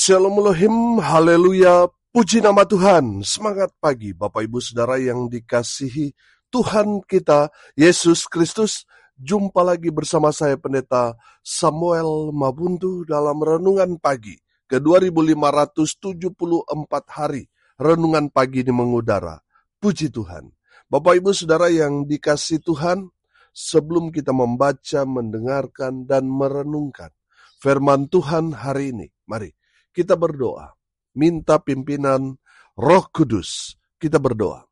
Shalom Elohim, haleluya, puji nama Tuhan. Semangat pagi Bapak Ibu Saudara yang dikasihi Tuhan kita, Yesus Kristus. Jumpa lagi bersama saya Pendeta Samuel Mabuntu dalam Renungan Pagi ke 2574 hari. Renungan Pagi ini mengudara. Puji Tuhan. Bapak Ibu Saudara yang dikasihi Tuhan, sebelum kita membaca, mendengarkan, dan merenungkan firman Tuhan hari ini, mari kita berdoa, minta pimpinan Roh Kudus. Kita berdoa.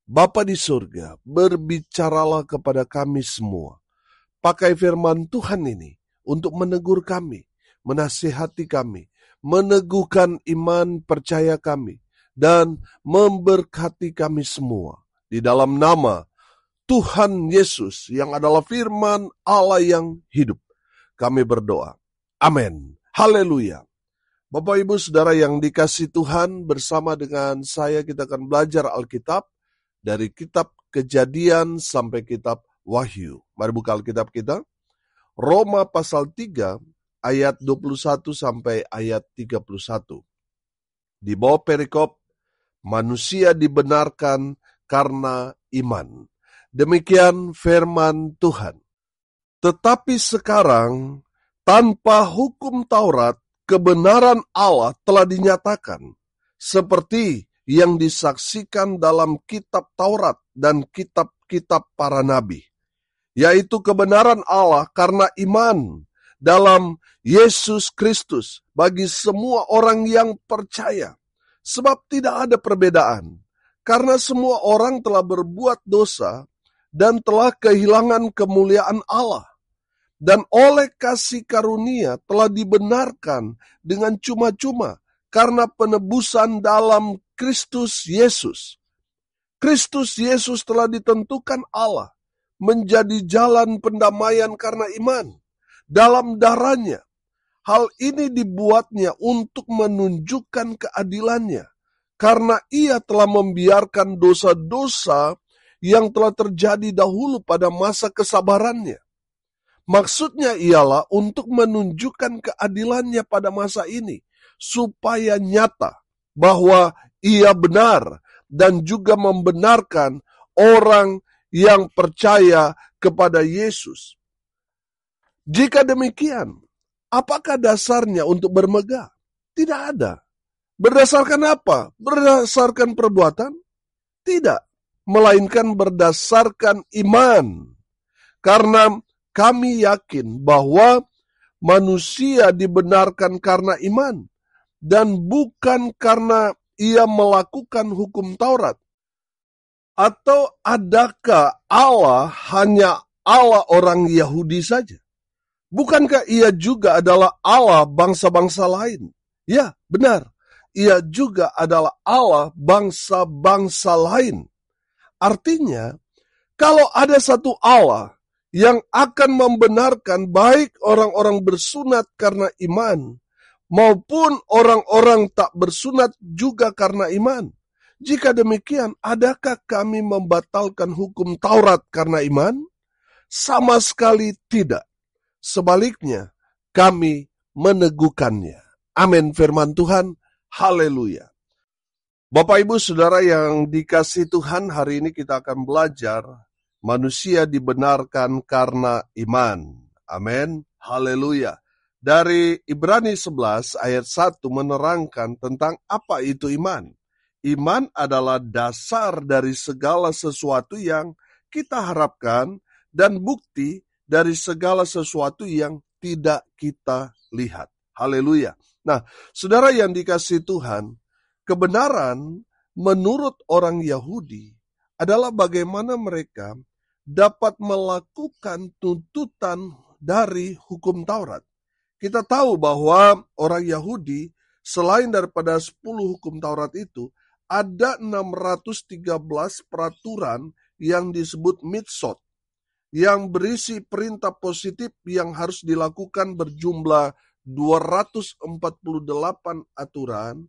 Bapa di surga, berbicaralah kepada kami semua. Pakai firman Tuhan ini untuk menegur kami, menasihati kami, meneguhkan iman percaya kami, dan memberkati kami semua. Di dalam nama Tuhan Yesus yang adalah firman Allah yang hidup, kami berdoa. Amin. Haleluya. Bapak Ibu Saudara yang dikasihi Tuhan, bersama dengan saya kita akan belajar Alkitab dari kitab Kejadian sampai kitab Wahyu. Mari buka Alkitab kita. Roma pasal 3 ayat 21 sampai ayat 31. Di bawah perikop, manusia dibenarkan karena iman. Demikian firman Tuhan. Tetapi sekarang, tanpa hukum Taurat, kebenaran Allah telah dinyatakan, seperti yang disaksikan dalam kitab Taurat dan kitab-kitab para nabi, yaitu kebenaran Allah karena iman dalam Yesus Kristus bagi semua orang yang percaya. Sebab tidak ada perbedaan, karena semua orang telah berbuat dosa dan telah kehilangan kemuliaan Allah. Dan oleh kasih karunia telah dibenarkan dengan cuma-cuma karena penebusan dalam Kristus Yesus. Kristus Yesus telah ditentukan Allah menjadi jalan pendamaian karena iman dalam darahnya. Hal ini dibuatnya untuk menunjukkan keadilannya, karena ia telah membiarkan dosa-dosa yang telah terjadi dahulu pada masa kesabarannya. Maksudnya ialah untuk menunjukkan keadilannya pada masa ini, supaya nyata bahwa ia benar dan juga membenarkan orang yang percaya kepada Yesus. Jika demikian, apakah dasarnya untuk bermegah? Tidak ada. Berdasarkan apa? Berdasarkan perbuatan? Tidak, melainkan berdasarkan iman. Karena kami yakin bahwa manusia dibenarkan karena iman dan bukan karena ia melakukan hukum Taurat. Atau adakah Allah hanya Allah orang Yahudi saja? Bukankah ia juga adalah Allah bangsa-bangsa lain? Ya, benar. Ia juga adalah Allah bangsa-bangsa lain. Artinya, kalau ada satu Allah yang akan membenarkan baik orang-orang bersunat karena iman, maupun orang-orang tak bersunat juga karena iman. Jika demikian, adakah kami membatalkan hukum Taurat karena iman? Sama sekali tidak. Sebaliknya, kami meneguhkannya. Amin firman Tuhan. Haleluya. Bapak Ibu Saudara yang dikasihi Tuhan, hari ini kita akan belajar manusia dibenarkan karena iman. Amin. Haleluya. Dari Ibrani 11 ayat 1 menerangkan tentang apa itu iman. Iman adalah dasar dari segala sesuatu yang kita harapkan dan bukti dari segala sesuatu yang tidak kita lihat. Haleluya. Nah, saudara yang dikasihi Tuhan, kebenaran menurut orang Yahudi adalah bagaimana mereka dapat melakukan tuntutan dari hukum Taurat. Kita tahu bahwa orang Yahudi, selain daripada 10 hukum Taurat itu, ada 613 peraturan yang disebut mitzvot, yang berisi perintah positif yang harus dilakukan berjumlah 248 aturan,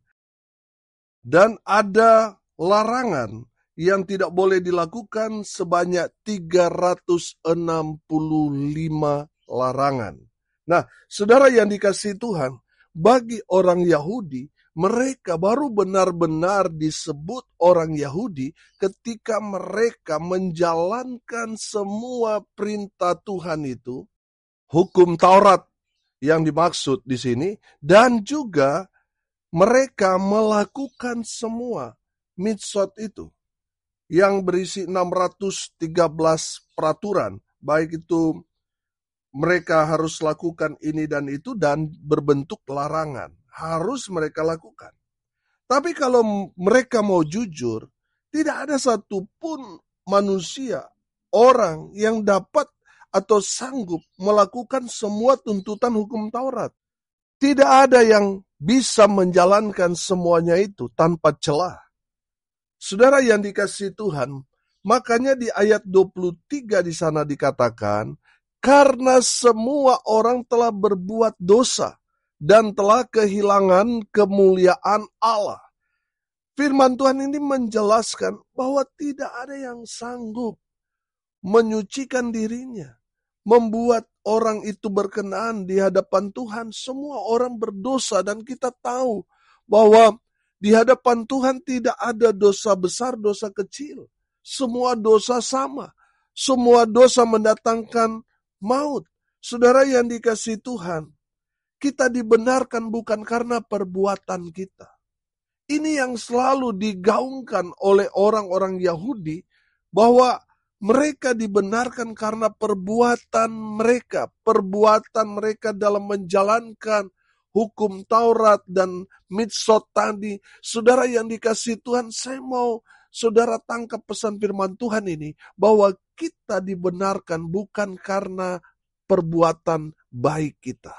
dan ada larangan yang tidak boleh dilakukan sebanyak 365 larangan. Nah, saudara yang dikasihi Tuhan, bagi orang Yahudi, mereka baru benar-benar disebut orang Yahudi ketika mereka menjalankan semua perintah Tuhan itu, hukum Taurat yang dimaksud di sini, dan juga mereka melakukan semua mitzvot itu yang berisi 613 peraturan, baik itu mereka harus lakukan ini dan itu dan berbentuk larangan. Harus mereka lakukan. Tapi kalau mereka mau jujur, tidak ada satupun manusia, orang yang dapat atau sanggup melakukan semua tuntutan hukum Taurat. Tidak ada yang bisa menjalankan semuanya itu tanpa celah. Saudara yang dikasihi Tuhan, makanya di ayat 23 di sana dikatakan, karena semua orang telah berbuat dosa dan telah kehilangan kemuliaan Allah. Firman Tuhan ini menjelaskan bahwa tidak ada yang sanggup menyucikan dirinya, membuat orang itu berkenan di hadapan Tuhan. Semua orang berdosa dan kita tahu bahwa di hadapan Tuhan tidak ada dosa besar, dosa kecil. Semua dosa sama. Semua dosa mendatangkan maut. Saudara yang dikasihi Tuhan, kita dibenarkan bukan karena perbuatan kita. Ini yang selalu digaungkan oleh orang-orang Yahudi, bahwa mereka dibenarkan karena perbuatan mereka dalam menjalankan hukum Taurat dan mitzvot tadi. Saudara yang dikasihi Tuhan, saya mau saudara tangkap pesan firman Tuhan ini, bahwa kita dibenarkan bukan karena perbuatan baik kita.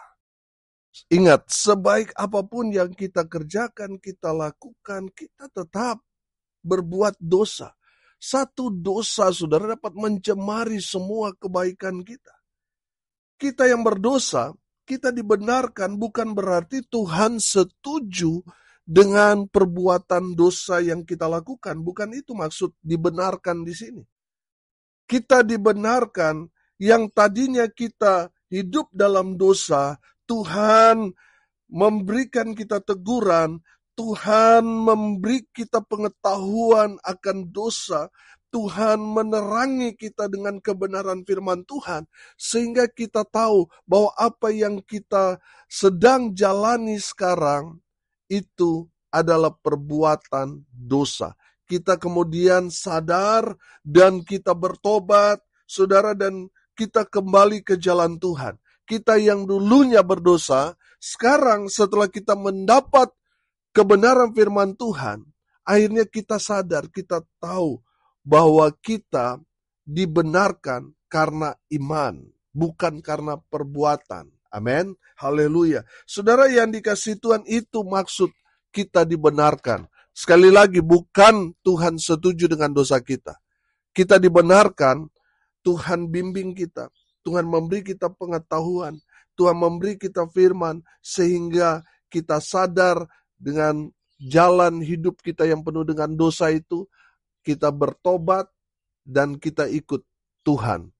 Ingat, sebaik apapun yang kita kerjakan, kita lakukan, kita tetap berbuat dosa. Satu dosa, saudara, dapat mencemari semua kebaikan kita. Kita yang berdosa, kita dibenarkan bukan berarti Tuhan setuju dengan perbuatan dosa yang kita lakukan. Bukan itu maksud dibenarkan di sini. Kita dibenarkan yang tadinya kita hidup dalam dosa, Tuhan memberikan kita teguran, Tuhan memberi kita pengetahuan akan dosa, Tuhan menerangi kita dengan kebenaran firman Tuhan, sehingga kita tahu bahwa apa yang kita sedang jalani sekarang, itu adalah perbuatan dosa. Kita kemudian sadar dan kita bertobat, saudara, dan kita kembali ke jalan Tuhan. Kita yang dulunya berdosa, sekarang setelah kita mendapat kebenaran firman Tuhan, akhirnya kita sadar, kita tahu bahwa kita dibenarkan karena iman, bukan karena perbuatan. Amin. Haleluya. Saudara yang dikasihi Tuhan, itu maksud kita dibenarkan. Sekali lagi, bukan Tuhan setuju dengan dosa kita. Kita dibenarkan, Tuhan bimbing kita. Tuhan memberi kita pengetahuan. Tuhan memberi kita firman, sehingga kita sadar dengan jalan hidup kita yang penuh dengan dosa itu. Kita bertobat dan kita ikut Tuhan.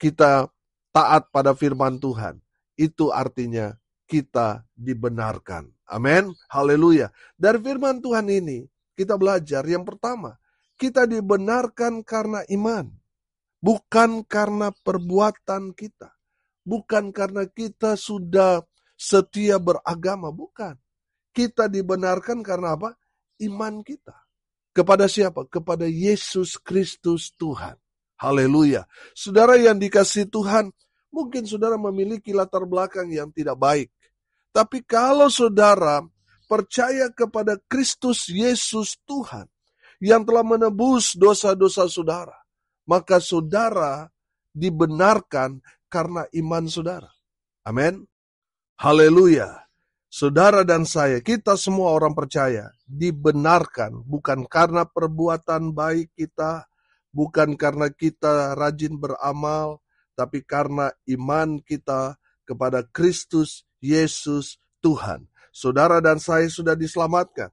Kita taat pada firman Tuhan. Itu artinya kita dibenarkan. Amin. Haleluya. Dari firman Tuhan ini kita belajar yang pertama, kita dibenarkan karena iman. Bukan karena perbuatan kita. Bukan karena kita sudah setia beragama. Bukan. Kita dibenarkan karena apa? Iman kita. Kepada siapa? Kepada Yesus Kristus Tuhan. Haleluya. Saudara yang dikasihi Tuhan, mungkin saudara memiliki latar belakang yang tidak baik. Tapi kalau saudara percaya kepada Kristus Yesus Tuhan, yang telah menebus dosa-dosa saudara, maka saudara dibenarkan karena iman saudara. Amin. Haleluya. Saudara dan saya, kita semua orang percaya, dibenarkan bukan karena perbuatan baik kita, bukan karena kita rajin beramal, tapi karena iman kita kepada Kristus Yesus Tuhan. Saudara dan saya sudah diselamatkan.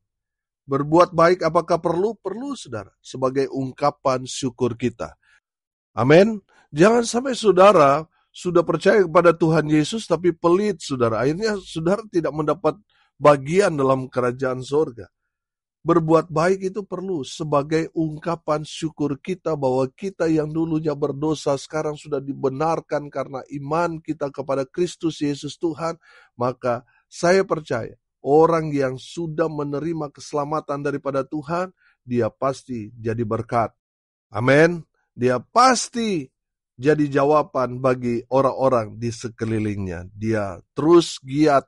Berbuat baik apakah perlu? Perlu, saudara, sebagai ungkapan syukur kita. Amin. Jangan sampai saudara sudah percaya kepada Tuhan Yesus tapi pelit, saudara. Akhirnya saudara tidak mendapat bagian dalam kerajaan sorga. Berbuat baik itu perlu sebagai ungkapan syukur kita bahwa kita yang dulunya berdosa sekarang sudah dibenarkan karena iman kita kepada Kristus Yesus Tuhan. Maka saya percaya orang yang sudah menerima keselamatan daripada Tuhan, dia pasti jadi berkat. Amin. Dia pasti jadi jawaban bagi orang-orang di sekelilingnya. Dia terus giat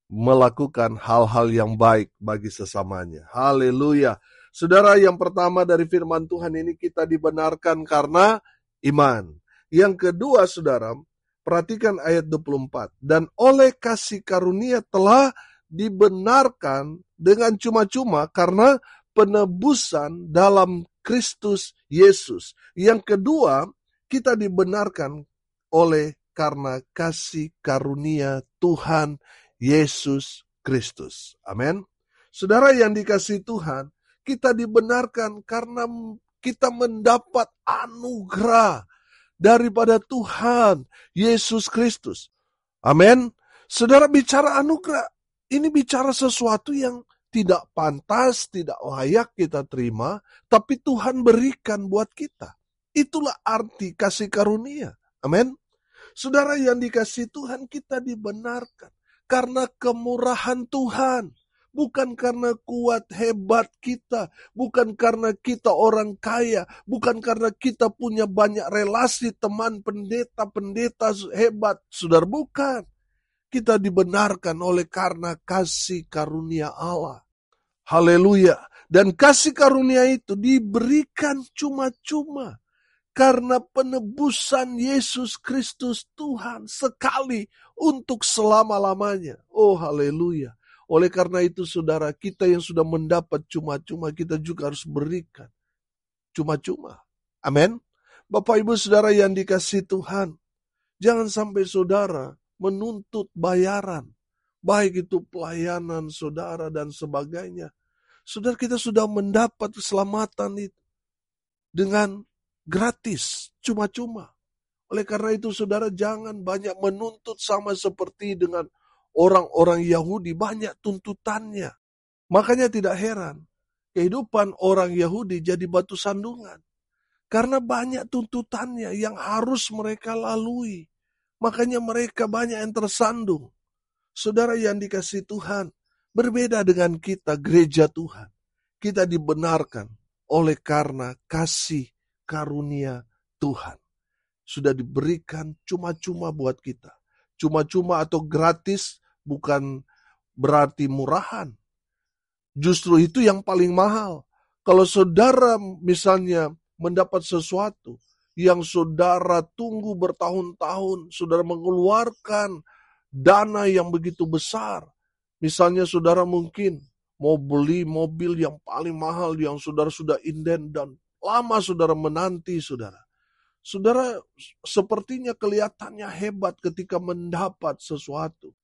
melakukan hal-hal yang baik bagi sesamanya. Haleluya. Saudara, yang pertama dari firman Tuhan ini kita dibenarkan karena iman. Yang kedua, saudara, perhatikan ayat 24. Dan oleh kasih karunia telah dibenarkan dengan cuma-cuma karena penebusan dalam Kristus Yesus. Yang kedua, kita dibenarkan oleh karena kasih karunia Tuhan Yesus Kristus. Amin. Saudara yang dikasihi Tuhan, kita dibenarkan karena kita mendapat anugerah daripada Tuhan Yesus Kristus. Amin. Saudara, bicara anugerah, ini bicara sesuatu yang tidak pantas, tidak layak kita terima, tapi Tuhan berikan buat kita. Itulah arti kasih karunia. Amin. Saudara yang dikasihi Tuhan, kita dibenarkan karena kemurahan Tuhan, bukan karena kuat hebat kita, bukan karena kita orang kaya, bukan karena kita punya banyak relasi teman pendeta hebat, saudara, bukan. Kita dibenarkan oleh karena kasih karunia Allah. Haleluya. Dan kasih karunia itu diberikan cuma-cuma karena penebusan Yesus Kristus Tuhan sekali untuk selama-lamanya. Oh, haleluya. Oleh karena itu, saudara, kita yang sudah mendapat cuma-cuma, kita juga harus berikan cuma-cuma. Amin. Bapak, Ibu, saudara yang dikasihi Tuhan, jangan sampai saudara menuntut bayaran, baik itu pelayanan saudara dan sebagainya. Saudara, kita sudah mendapat keselamatan itu dengan gratis, cuma-cuma. Oleh karena itu, saudara, jangan banyak menuntut sama seperti dengan orang-orang Yahudi, banyak tuntutannya. Makanya tidak heran, kehidupan orang Yahudi jadi batu sandungan. Karena banyak tuntutannya yang harus mereka lalui. Makanya mereka banyak yang tersandung. Saudara yang dikasihi Tuhan, berbeda dengan kita, gereja Tuhan. Kita dibenarkan oleh karena kasih karunia Tuhan. Sudah diberikan cuma-cuma buat kita. Cuma-cuma atau gratis bukan berarti murahan. Justru itu yang paling mahal. Kalau saudara misalnya mendapat sesuatu yang saudara tunggu bertahun-tahun, saudara mengeluarkan dana yang begitu besar. Misalnya saudara mungkin mau beli mobil yang paling mahal yang saudara sudah inden dan lama saudara menanti, saudara. Saudara sepertinya kelihatannya hebat ketika mendapat sesuatu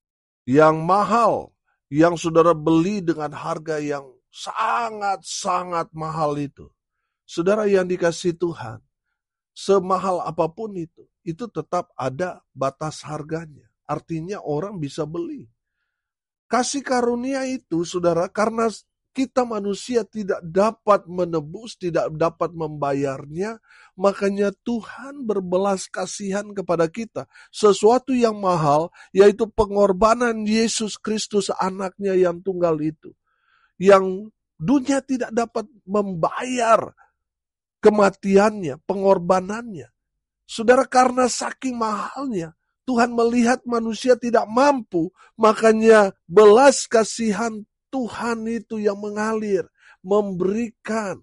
yang mahal, yang saudara beli dengan harga yang sangat-sangat mahal itu. Saudara yang dikasihi Tuhan, semahal apapun itu tetap ada batas harganya. Artinya orang bisa beli. Kasih karunia itu, saudara, karena kita manusia tidak dapat menebus, tidak dapat membayarnya, makanya Tuhan berbelas kasihan kepada kita. Sesuatu yang mahal, yaitu pengorbanan Yesus Kristus anaknya yang tunggal itu. Yang dunia tidak dapat membayar kematiannya, pengorbanannya. Saudara, karena saking mahalnya, Tuhan melihat manusia tidak mampu, makanya belas kasihan Tuhan itu yang mengalir, memberikan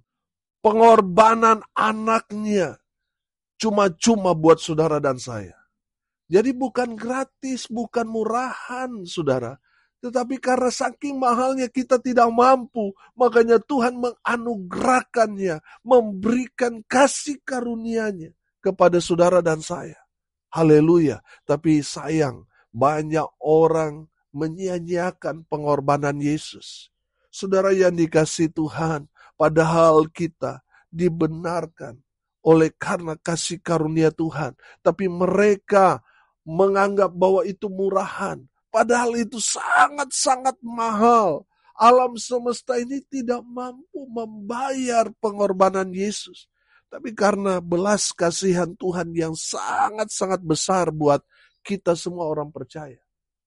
pengorbanan anaknya cuma-cuma buat saudara dan saya. Jadi bukan gratis, bukan murahan, saudara. Tetapi karena saking mahalnya kita tidak mampu, makanya Tuhan menganugerahkannya, memberikan kasih karunia-Nya kepada saudara dan saya. Haleluya. Tapi sayang, banyak orang menyia-nyiakan pengorbanan Yesus. Saudara yang dikasihi Tuhan, padahal kita dibenarkan oleh karena kasih karunia Tuhan. Tapi mereka menganggap bahwa itu murahan. Padahal itu sangat-sangat mahal. Alam semesta ini tidak mampu membayar pengorbanan Yesus. Tapi karena belas kasihan Tuhan yang sangat-sangat besar buat kita semua orang percaya.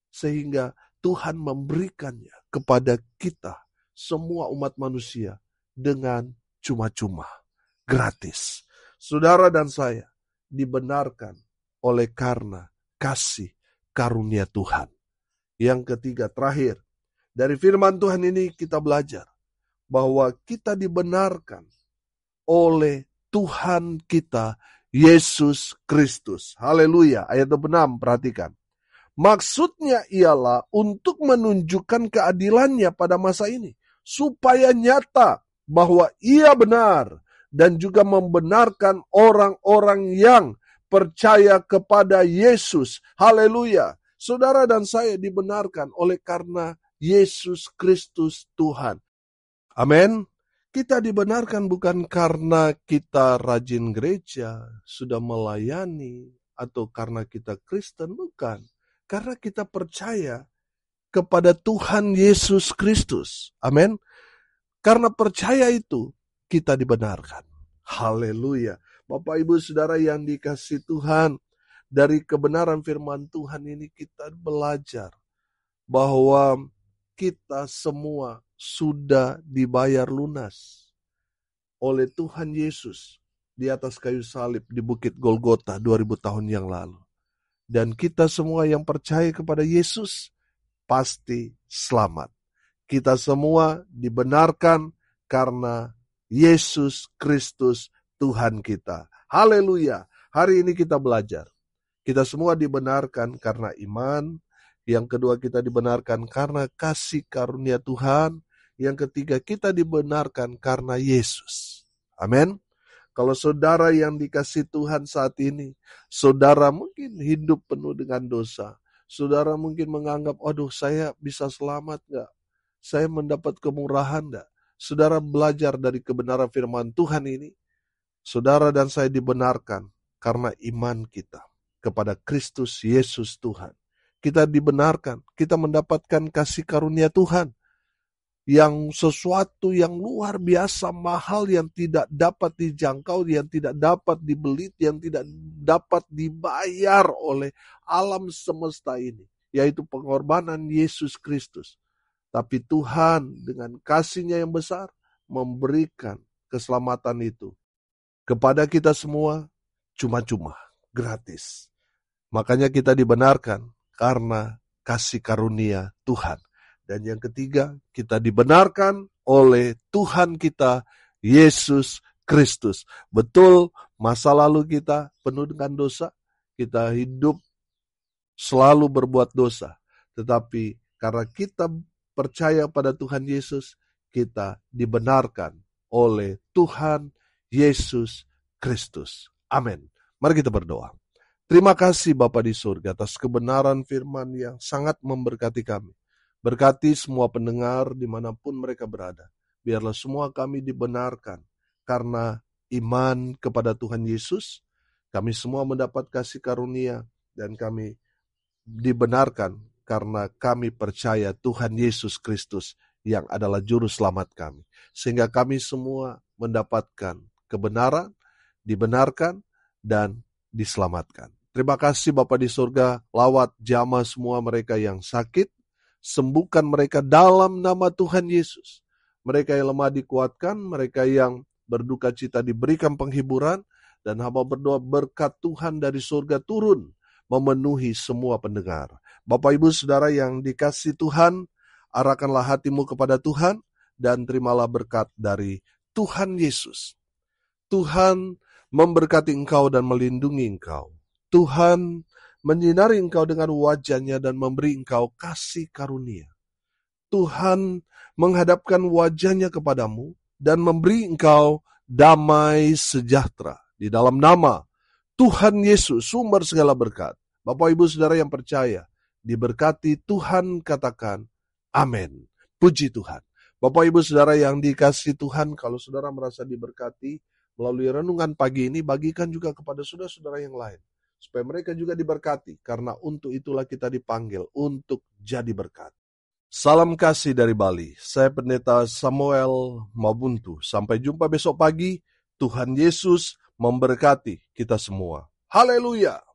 Sehingga Tuhan memberikannya kepada kita, semua umat manusia, dengan cuma-cuma, gratis. Saudara dan saya dibenarkan oleh karena kasih karunia Tuhan. Yang ketiga, terakhir, dari firman Tuhan ini kita belajar bahwa kita dibenarkan oleh Tuhan kita, Yesus Kristus. Haleluya. Ayat 26, perhatikan. Maksudnya ialah untuk menunjukkan keadilannya pada masa ini, supaya nyata bahwa ia benar dan juga membenarkan orang-orang yang percaya kepada Yesus. Haleluya. Saudara dan saya dibenarkan oleh karena Yesus Kristus Tuhan. Amin. Kita dibenarkan bukan karena kita rajin gereja, sudah melayani, atau karena kita Kristen, bukan. Karena kita percaya kepada Tuhan Yesus Kristus. Amin. Karena percaya itu, kita dibenarkan. Haleluya. Bapak, Ibu, Saudara yang dikasihi Tuhan, dari kebenaran firman Tuhan ini kita belajar bahwa kita semua sudah dibayar lunas oleh Tuhan Yesus di atas kayu salib di Bukit Golgota 2000 tahun yang lalu. Dan kita semua yang percaya kepada Yesus pasti selamat. Kita semua dibenarkan karena Yesus Kristus Tuhan kita. Haleluya. Hari ini kita belajar. Kita semua dibenarkan karena iman. Yang kedua, kita dibenarkan karena kasih karunia Tuhan. Yang ketiga, kita dibenarkan karena Yesus. Amin. Kalau saudara yang dikasihi Tuhan saat ini, saudara mungkin hidup penuh dengan dosa. Saudara mungkin menganggap, aduh, saya bisa selamat gak? Saya mendapat kemurahan gak? Saudara belajar dari kebenaran firman Tuhan ini. Saudara dan saya dibenarkan karena iman kita kepada Kristus Yesus Tuhan. Kita dibenarkan, kita mendapatkan kasih karunia Tuhan. Yang sesuatu yang luar biasa mahal, yang tidak dapat dijangkau, yang tidak dapat dibeli, yang tidak dapat dibayar oleh alam semesta ini, yaitu pengorbanan Yesus Kristus. Tapi Tuhan dengan kasih-Nya yang besar memberikan keselamatan itu kepada kita semua cuma-cuma, gratis. Makanya kita dibenarkan karena kasih karunia Tuhan. Dan yang ketiga, kita dibenarkan oleh Tuhan kita, Yesus Kristus. Betul, masa lalu kita penuh dengan dosa, kita hidup selalu berbuat dosa. Tetapi karena kita percaya pada Tuhan Yesus, kita dibenarkan oleh Tuhan Yesus Kristus. Amin. Mari kita berdoa. Terima kasih Bapa di surga atas kebenaran firman yang sangat memberkati kami. Berkati semua pendengar dimanapun mereka berada. Biarlah semua kami dibenarkan karena iman kepada Tuhan Yesus. Kami semua mendapat kasih karunia dan kami dibenarkan karena kami percaya Tuhan Yesus Kristus yang adalah juru selamat kami. Sehingga kami semua mendapatkan kebenaran, dibenarkan, dan diselamatkan. Terima kasih Bapa di surga, lawat jamah semua mereka yang sakit, sembuhkan mereka dalam nama Tuhan Yesus. Mereka yang lemah dikuatkan, mereka yang berduka cita diberikan penghiburan, dan hamba berdoa berkat Tuhan dari surga turun, memenuhi semua pendengar. Bapak Ibu Saudara yang dikasihi Tuhan, arahkanlah hatimu kepada Tuhan, dan terimalah berkat dari Tuhan Yesus. Tuhan memberkati engkau dan melindungi engkau. Tuhan menyinari engkau dengan wajah-Nya dan memberi engkau kasih karunia. Tuhan menghadapkan wajah-Nya kepadamu dan memberi engkau damai sejahtera. Di dalam nama Tuhan Yesus, sumber segala berkat. Bapak Ibu Saudara yang percaya, diberkati Tuhan, katakan amin. Puji Tuhan. Bapak Ibu Saudara yang dikasihi Tuhan, kalau saudara merasa diberkati melalui renungan pagi ini, bagikan juga kepada saudara-saudara yang lain. supaya mereka juga diberkati, karena untuk itulah kita dipanggil untuk jadi berkat. Salam kasih dari Bali, saya Pendeta Samuel Mabuntu. Sampai jumpa besok pagi, Tuhan Yesus memberkati kita semua. Haleluya!